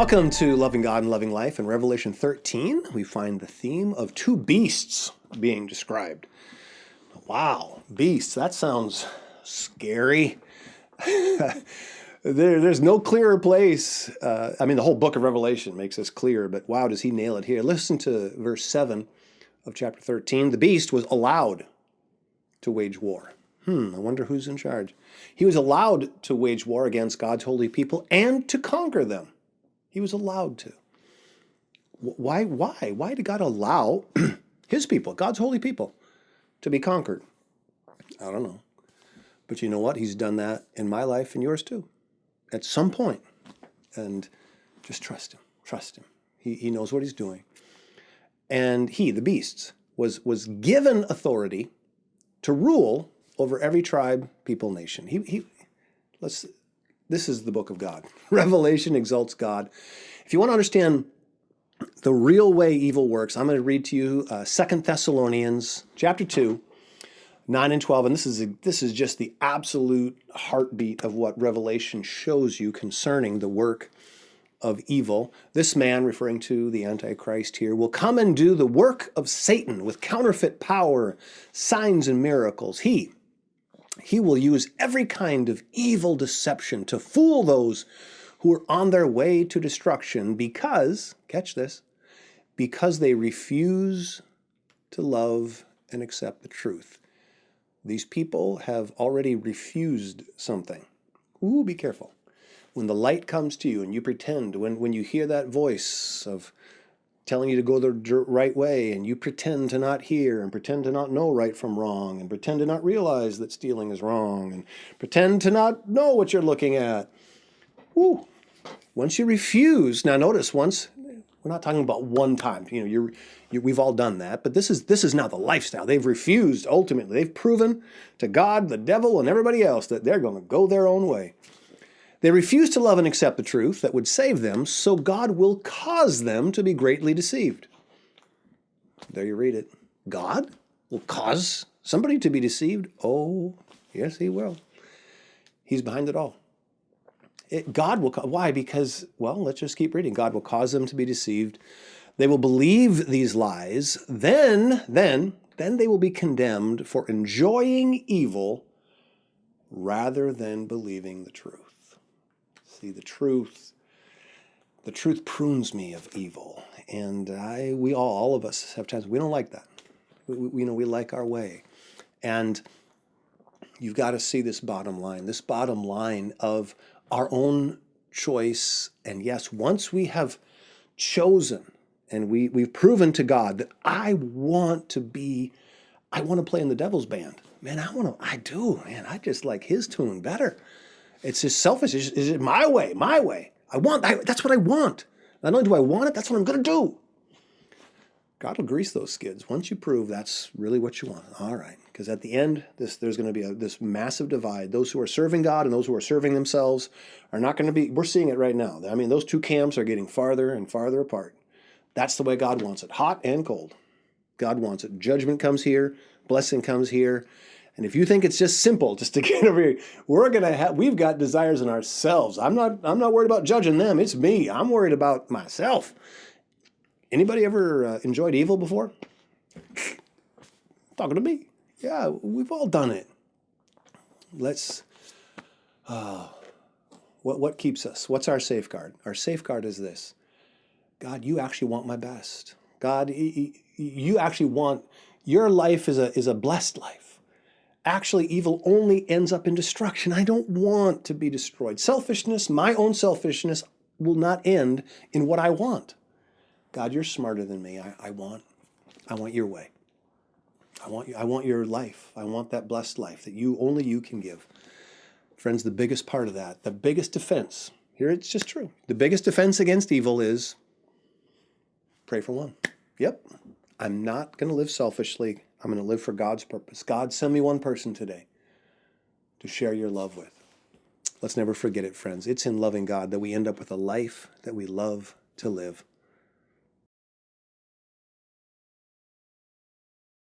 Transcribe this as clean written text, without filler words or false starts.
Welcome to Loving God and Loving Life. In Revelation 13, we find the theme of two beasts being described. Wow, beasts, that sounds scary. There's no clearer place. The whole book of Revelation makes this clear, but wow, does he nail it here. Listen to verse 7 of chapter 13. The beast was allowed to wage war. I wonder who's in charge. He was allowed to wage war against God's holy people and to conquer them. He was allowed to. Why? Why did God allow his people, God's holy people, to be conquered? I don't know. But you know what? He's done that in my life and yours too. At some point. And just trust him. Trust him. He knows what he's doing. And he, the beast, was given authority to rule over every tribe, people, nation. This is the book of God. Revelation exalts God. If you want to understand the real way evil works, I'm going to read to you 2 Thessalonians chapter 2, 9 and 12. And this is just the absolute heartbeat of what Revelation shows you concerning the work of evil. This man, referring to the Antichrist here, will come and do the work of Satan with counterfeit power, signs and miracles. He will use every kind of evil deception to fool those who are on their way to destruction because, catch this, because they refuse to love and accept the truth. These people have already refused something. Ooh, be careful. When the light comes to you and you pretend, when you hear that voice of telling you to go the right way, and you pretend to not hear and pretend to not know right from wrong and pretend to not realize that stealing is wrong and pretend to not know what you're looking at. Woo. Once you refuse, now notice we're not talking about one time. We've all done that, but this is now the lifestyle. They've refused ultimately. They've proven to God, the devil, and everybody else that they're going to go their own way. They refuse to love and accept the truth that would save them, so God will cause them to be greatly deceived. There you read it. God will cause somebody to be deceived? Oh, yes, he will. He's behind it all. God will. Why? Because, let's just keep reading. God will cause them to be deceived. They will believe these lies. Then they will be condemned for enjoying evil rather than believing the truth. See, the truth prunes me of evil, and all of us have times we don't like that. We like our way, and you've got to see this bottom line of our own choice. And yes, once we have chosen and we've proven to God that I want to play in the devil's band. Man, I do. Man, I just like his tune better. It's just selfish. Is it my way? My way. That's what I want. Not only do I want it, that's what I'm going to do. God will grease those skids. Once you prove that's really what you want. All right. Because at the end, there's going to be this massive divide. Those who are serving God and those who are serving themselves are not going to be, we're seeing it right now. Those two camps are getting farther and farther apart. That's the way God wants it. Hot and cold. God wants it. Judgment comes here. Blessing comes here. And if you think it's just simple, just to get over here, we've got desires in ourselves. I'm not worried about judging them. It's me. I'm worried about myself. Anybody ever enjoyed evil before? Talking to me. Yeah, we've all done it. What keeps us? What's our safeguard? Our safeguard is this. God, you actually want my best. God, you actually want, your life is a blessed life. Actually, evil only ends up in destruction. I don't want to be destroyed. Selfishness, my own selfishness, will not end in what I want. God, you're smarter than me. I want your way. I want your life. I want that blessed life that only you can give. Friends, the biggest part of that, the biggest defense, here it's just true. The biggest defense against evil is pray for one. Yep. I'm not going to live selfishly. I'm going to live for God's purpose. God, send me one person today to share your love with. Let's never forget it, friends. It's in loving God that we end up with a life that we love to live.